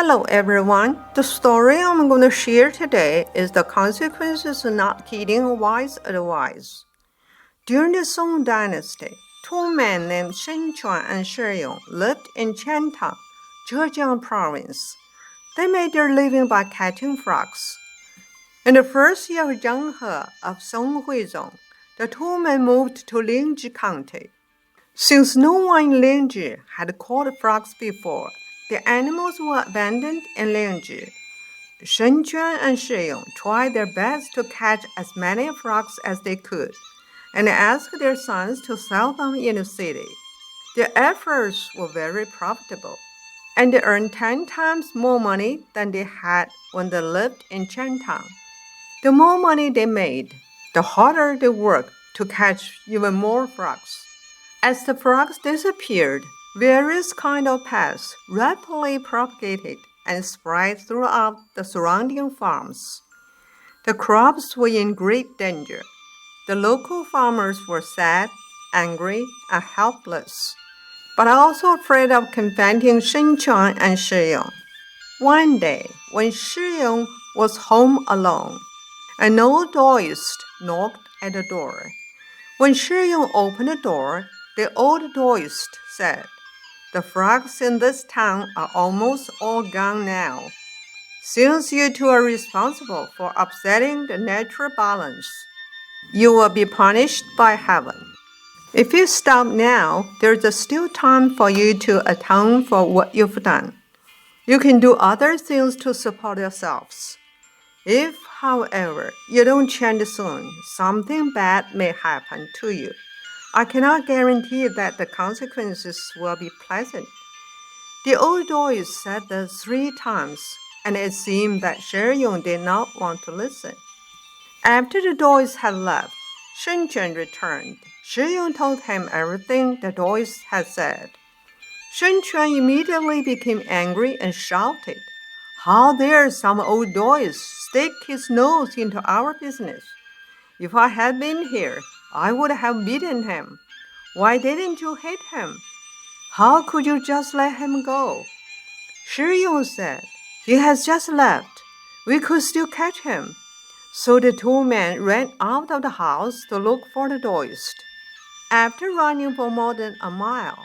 Hello everyone, the story I'm going to share today is the consequences of not heeding wise advice. During the Song Dynasty, two men named Shenquan and Shiyong lived in Qian Tang, Zhe Jiang Province. They made their living by catching frogs. In the first year of Zheng of Song Huizong, the two men moved to Ling Zhi County. Since no one in Ling Zhi had caught frogs before, the animals were abandoned in Ling Zhi. Shenquan and Shiyong tried their best to catch as many frogs as they could, and asked their sons to sell them in the city. Their efforts were very profitable, and they earned 10 times more money than they had when they lived in Qian Tang. The more money they made, the harder they worked to catch even more frogs. As the frogs disappeared, various kinds of pests rapidly propagated and spread throughout the surrounding farms. The crops were in great danger. The local farmers were sad, angry, and helpless, but also afraid of confronting Shenquan and Shiyong. One day, when Shiyong was home alone, an old Taoist knocked at the door. When Shiyong opened the door, the old Taoist said, "The frogs in this town are almost all gone now. Since you two are responsible for upsetting the natural balance, you will be punished by heaven. If you stop now, there's still time for you to atone for what you've done. You can do other things to support yourselves. If, however, you don't change soon, something bad may happen to you. I cannot guarantee that the consequences will be pleasant." The old Taoist said this 3 times, and it seemed that Shiyong did not want to listen. After the Taoist had left, Shenquan returned. Shiyong told him everything the Taoist had said. Shenquan immediately became angry and shouted, "How dare some old Taoist stick his nose into our business? If I had been here, I would have beaten him. Why didn't you hit him? How could you just let him go?" Shiyong said, "He has just left. We could still catch him." So the two men ran out of the house to look for the Taoist. After running for more than a mile,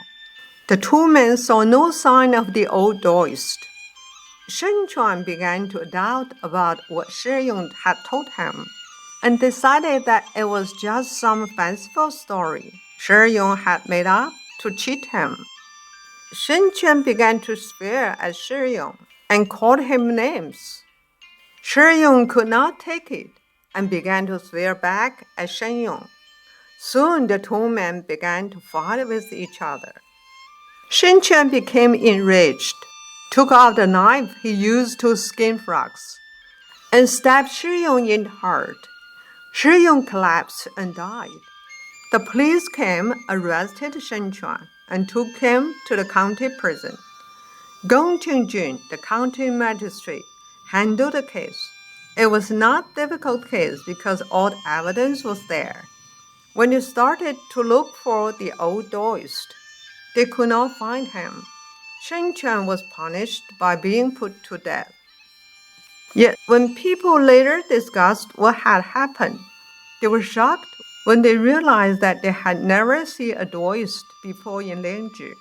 the two men saw no sign of the old Taoist. Shenquan began to doubt about what Shiyong had told him, and decided that it was just some fanciful story Shiyong had made up to cheat him. Shenquan began to swear at Shiyong and called him names. Shiyong could not take it and began to swear back at Shenquan. Soon the two men began to fight with each other. Shenquan became enraged, took out the knife he used to skin frogs, and stabbed Shiyong in the heart. Shiyong collapsed and died. The police came, arrested Shenquan, and took him to the county prison. Gong Qingjun, the county magistrate, handled the case. It was not a difficult case because all the evidence was there. When they started to look for the old Taoist, they could not find him. Shenquan was punished by being put to death. Yet when people later discussed what had happened, they were shocked when they realized that they had never seen a Taoist before in Ling Zhi.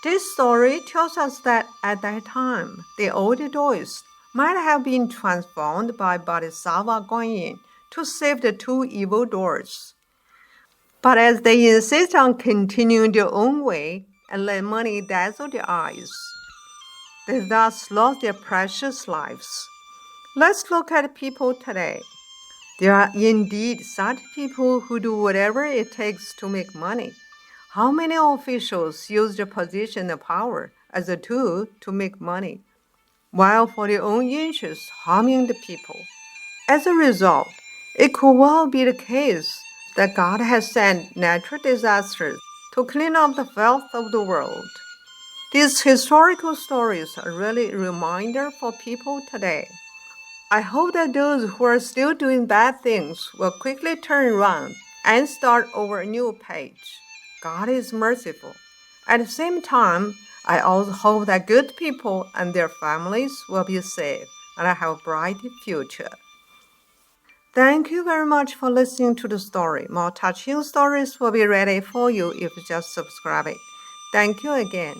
This story tells us that at that time, the old Taoist might have been transformed by Bodhisattva Guanyin to save the two evil doors. But as they insist on continuing their own way and let money dazzle their eyes, they thus lost their precious lives. Let's look at people today. There are indeed such people who do whatever it takes to make money. How many officials use their position of power as a tool to make money, while for their own interests harming the people? As a result, it could well be the case that God has sent natural disasters to clean up the filth of the world. These historical stories are really a reminder for people today. I hope that those who are still doing bad things will quickly turn around and start over a new page. God is merciful. At the same time, I also hope that good people and their families will be safe and have a bright future. Thank you very much for listening to the story. More touching stories will be ready for you if you just subscribe it. Thank you again.